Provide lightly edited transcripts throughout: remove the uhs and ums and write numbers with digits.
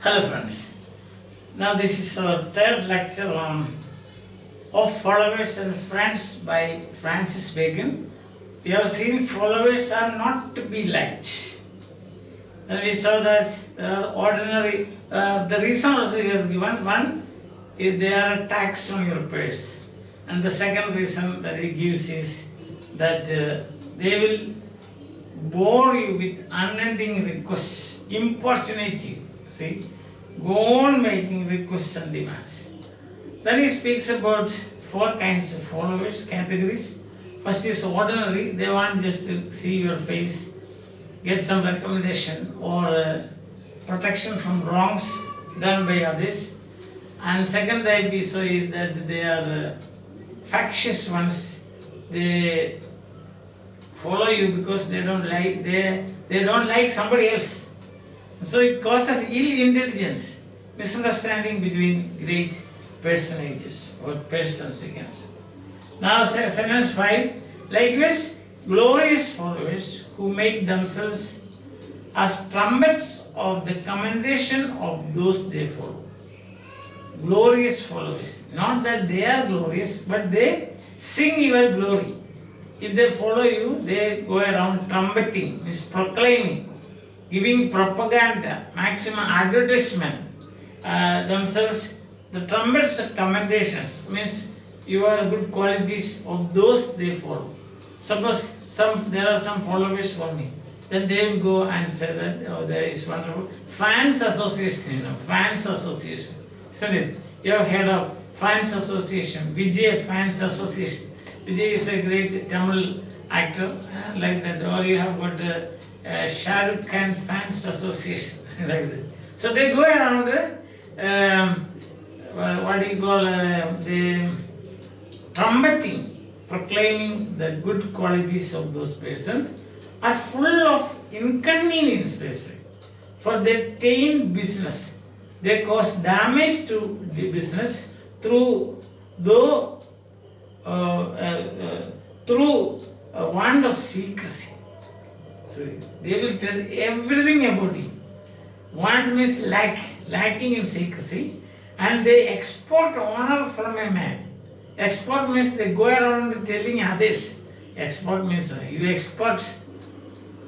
Hello friends. Now this is our third lecture on Of Followers and Friends by Francis Bacon. We have seen followers are not to be liked. And we saw that ordinary, the reason also he has given. One, is they are a tax on your purse. And the second reason that he gives is that they will bore you with unending requests, importunate you. See, go on making requests and demands. Then he speaks about four kinds of followers, categories. First is ordinary, they want just to see your face, get some recommendation or protection from wrongs done by others. And second type we saw is that they are factious ones. They follow you because they don't like somebody else. So it causes ill intelligence, misunderstanding between great personages or persons, you can say. Now sentence 5, likewise glorious followers who make themselves as trumpets of the commendation of those they follow. Glorious followers, not that they are glorious, but they sing your glory. If they follow you, they go around trumpeting, means proclaiming, giving propaganda, maximum advertisement, themselves, the trumpets of commendations, means your good qualities of those they follow. Suppose there are some followers for me, then they will go and say that, oh, there is wonderful fans association, fans association, isn't it? You have heard of fans association, Vijay fans association. Vijay is a great Tamil actor, like that, or you have got Shah Rukh Khan fans association, like that. So they go around, what do you call, the trumpeting, proclaiming the good qualities of those persons, are full of inconvenience, they say. For they taint business, they cause damage to the business through a want of secrecy. So they will tell everything about you. Want means lacking in secrecy, and they export honor from a man. Export means they go around telling others. Export means you export.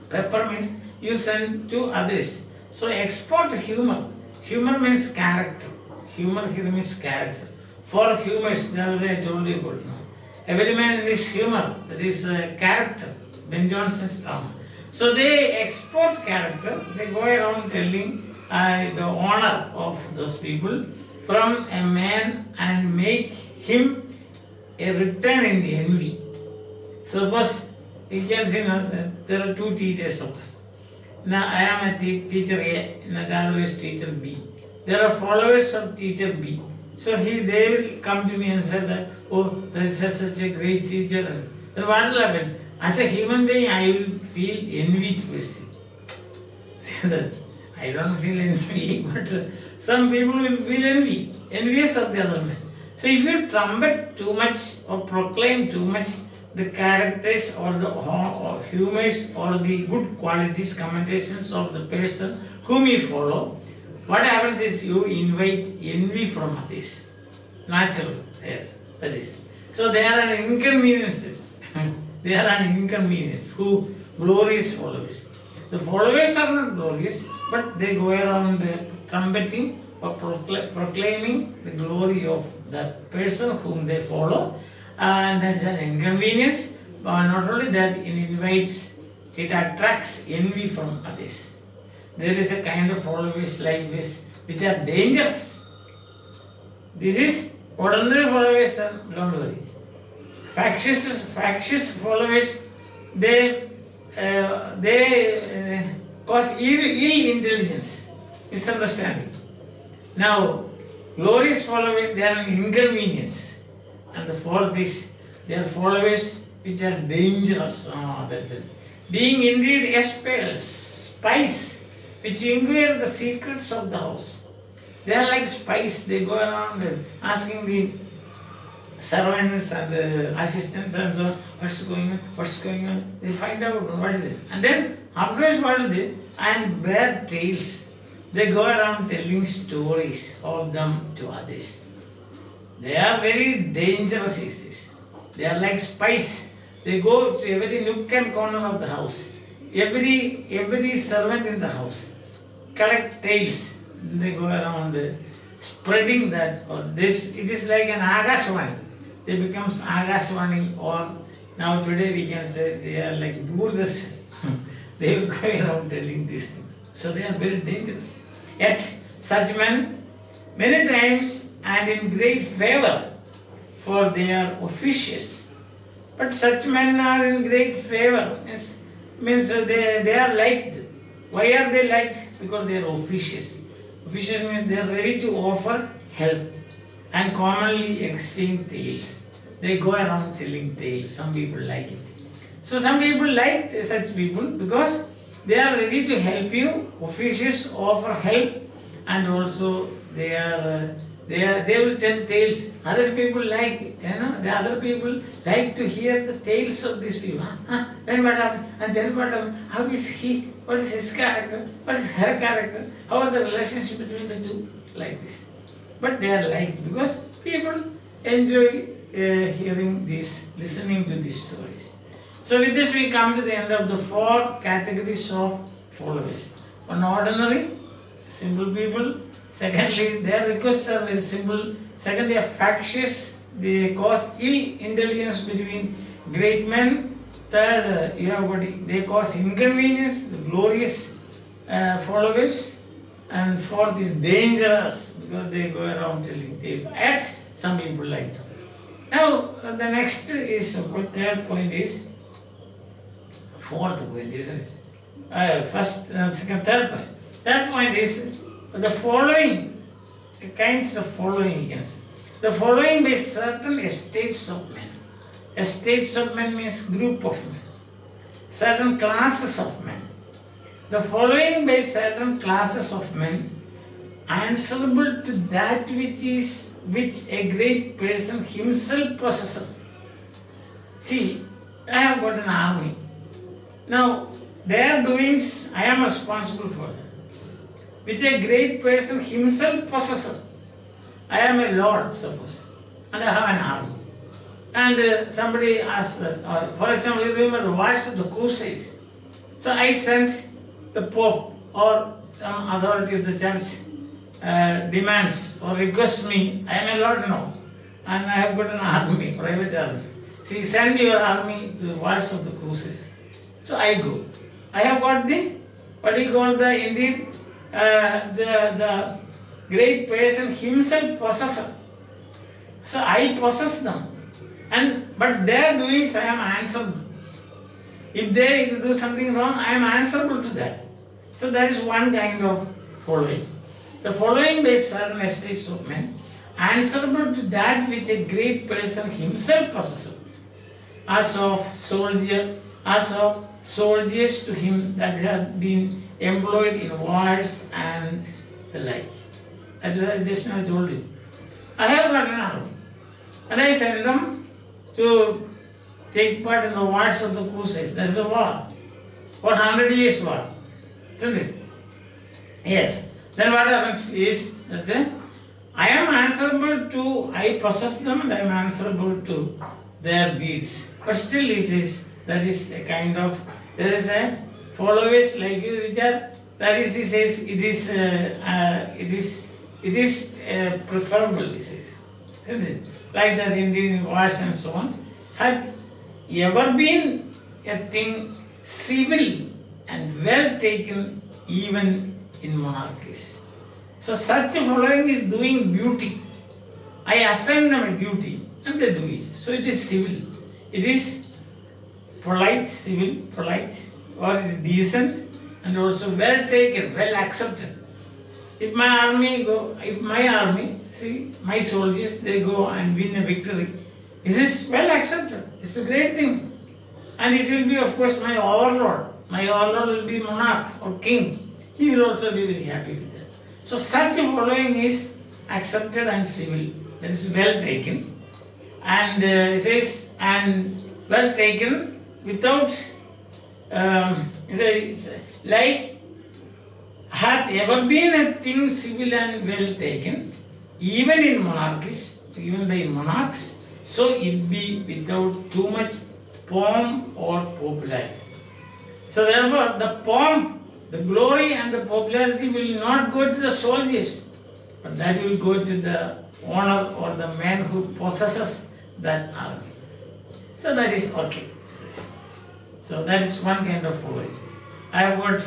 Pepper means you send to others. So export humor. Humor means character. Humor here means character. For humors, the other day I told you about. Every man is humor, that is character. Ben Johnson's term. So they export character, they go around telling the honor of those people from a man and make him a return in the envy. Suppose you can see there are two teachers, suppose. Now I am a teacher A, and the other is teacher B. There are followers of teacher B. So they will come to me and say that, oh, there is such a great teacher. Then what will happen? As a human being, I will feel envy towards him. See that? I don't feel envy, but some people will feel envious of the other man. So if you trumpet too much or proclaim too much the characters or the humors or the good qualities, commendations of the person whom you follow, what happens is you invite envy from others. Natural, yes, that is. So they are an inconveniences. They are an inconvenience. Who? Glorious followers. The followers are not glorious, but they go around trumpeting or proclaiming the glory of that person whom they follow. And that is an inconvenience. But not only that, it attracts envy from others. There is a kind of followers like this which are dangerous. This is ordinary followers, don't worry. Factious followers, they cause ill intelligence, misunderstanding. Now, glorious followers, they are an inconvenience. And the fourth is, they are followers which are dangerous. That's it. Being indeed espials, spies, which inquire the secrets of the house. They are like spies. They go around asking the servants and the assistants and so on, what's going on. They find out what is it. And then afterwards what do they? And bear tales. they go around telling stories of them to others. They are very dangerous, he says. They are like spies. They go to every nook and corner of the house. Every servant in the house collect tales. They go around spreading that or this. It is like an Agashwani. They become Agashwani, or now today we can say they are like Doordarshan. They will go around telling these things. So they are very dangerous. Yet such men many times and in great favor, for they are officious. But such men are in great favor. Means they are liked. Why are they liked? Because they are officious. Officious means they are ready to offer help and commonly exchange tales. They go around telling tales. Some people like it. So some people like such people because they are ready to help you. Officious, offer help, and also they will tell tales. Other people like, the other people like to hear the tales of these people. Then what happened? And then what happened? How is he? What is his character? What is her character? How are the relationship between the two? Like this. But they are liked because people enjoy hearing these, listening to these stories. So with this we come to the end of the 4 categories of followers. One, ordinary, simple people. Secondly, their requests are very simple. Secondly, factious. They cause ill intelligence between great men. Third, they cause inconvenience, the glorious followers. And fourth is dangerous because they go around telling tales. Yet some people like them. Now the next is, third point is, fourth point, isn't it? First, second, third point. Third point is the following, the kinds of following you can say. The following by certain estates of men. Estates of men means group of men. Certain classes of men. The following by certain classes of men answerable to that which a great person himself possesses. See, I have got an army. Now, their doings, I am responsible for them. Which a great person himself possesses. I am a lord, suppose, and I have an army. And somebody asks that, for example, you remember the wars of the Crusades. So I sent the Pope or some authority of the church demands or requests me, I am a lord now, and I have got an army, private army. See, send your army to the wars of the Crusades. So I go. I have got the, what he called the great person himself possessor. So I possess them. But their doings I am answerable. If they do something wrong, I am answerable to that. So that is one kind of following. The following by certain estates of men, answerable to that which a great person himself possesses. As of soldiers to him that have been employed in wars and the like. That just now I told you. I have got an army, and I send them to take part in the wars of the Crusades. That is a war. For 100 years war. Isn't it? Yes. Then what happens is that I am answerable to, I possess them and I am answerable to their deeds. But still he says that is a kind of, there is a followers like you which are, that is he says it is preferable, he says. Isn't it? Like that Indian wars and so on. Had ever been a thing civil and well taken even in monarchies. So such a following is doing duty. I assign them a duty and they do it. So it is civil. It is polite, civil, polite, or it is decent and also well taken, well accepted. If my army, see, my soldiers, they go and win a victory, it is well accepted. It's a great thing. And it will be, of course, my overlord. My overlord will be monarch or king. He will also be very happy with that. So such a following is accepted and civil. That is well taken. And it says, and well taken without, like hath ever been a thing civil and well taken, even in monarchies, even by monarchs, so it be without too much pomp or popularity. So therefore, the pomp, the glory and the popularity will not go to the soldiers, but that will go to the owner or the man who possesses that army. So that is okay. So that is one kind of following. I have got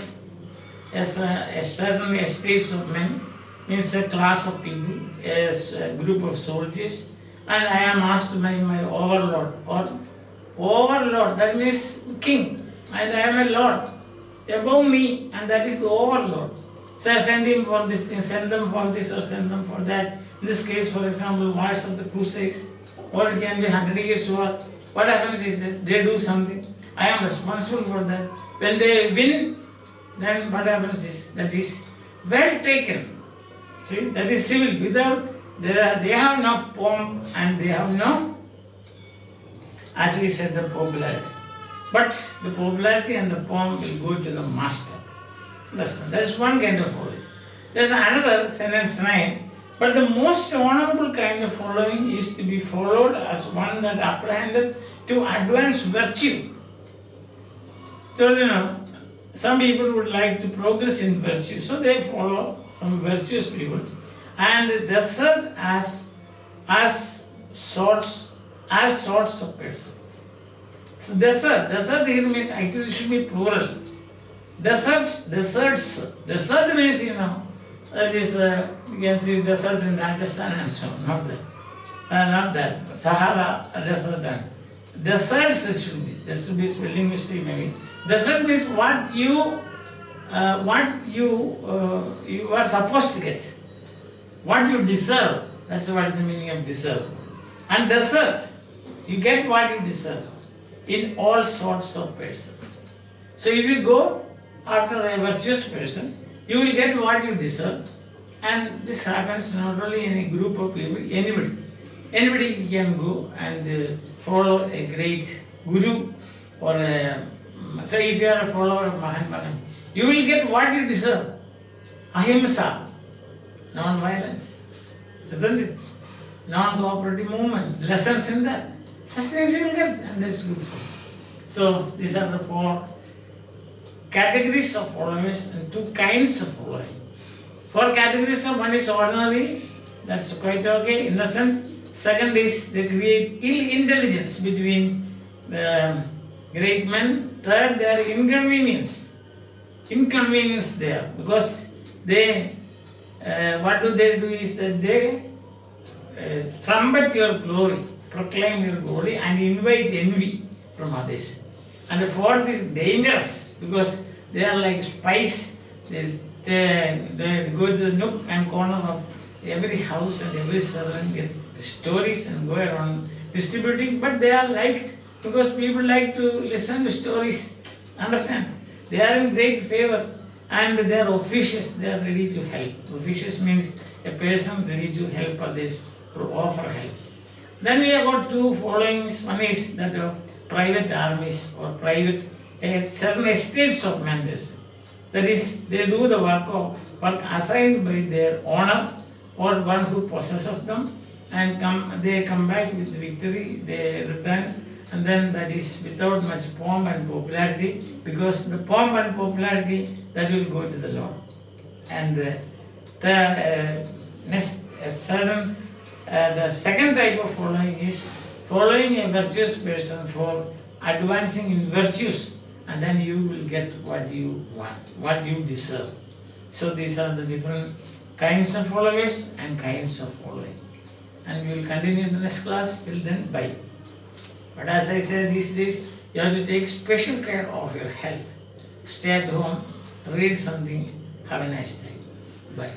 a certain estates of men, means a class of people, as a group of soldiers, and I am asked by my overlord, or overlord, that means king, and I am a lord above me, and that is the overlord. So I send him for this thing, send them for this or send them for that. In this case, for example, wars of the Crusades, or it can be 100 years war. What happens is that they do something. I am responsible for that. When they win, then what happens is that is well taken. See, that is civil. Without, they have no pomp and they have no, as we said, the popularity. But the popularity and the pomp will go to the master. That is one kind of following. There is another, sentence 9. But the most honorable kind of following is to be followed as one that apprehendeth to advance virtue. So, some people would like to progress in virtue, so they follow some virtuous people and desert as sorts of persons. So desert here means actually it should be plural. Deserts. Desert means, that is, you can see desert in Rajasthan and so on, not that. Sahara, desert and deserts it should be. There should be spelling mistake maybe. Desert means what you are supposed to get, what you deserve. That's what is the meaning of deserve. And deserts, you get what you deserve in all sorts of persons. So if you go after a virtuous person, you will get what you deserve. And this happens not only in a group of people, anybody can go and follow a great guru or say if you are a follower of Mahatma Gandhi, you will get what you deserve. Ahimsa, non-violence, isn't it? Non-cooperative movement, lessons in that. Such things you will get, and that is good for you. So these are the 4 categories of followers and 2 kinds of following. 4 categories of, one is ordinary, that's quite okay, innocent. Second is they create ill intelligence between the great men. Third, they are inconvenience there, because they, what do is that they trumpet your glory, proclaim your glory and invite envy from others. And the 4th is dangerous, because they are like spies. They go to the nook and corner of every house and every servant, get stories and go around distributing, but they are liked because people like to listen to stories. Understand? They are in great favor and they are officious, they are ready to help. Officious means a person ready to help others, to offer help. Then we have got 2 followings. One is that private armies or private certain estates of men. That is, they do the work assigned by their owner or one who possesses them, and they come back with victory, they return, and then that is without much pomp and popularity, because the pomp and popularity that will go to the Lord. And the second type of following is following a virtuous person for advancing in virtues, and then you will get what you want, what you deserve. So these are the different kinds of followers and kinds of following. And we will continue in the next class. Till then, bye. But as I said, these days you have to take special care of your health. Stay at home, read something, have a nice time. Bye.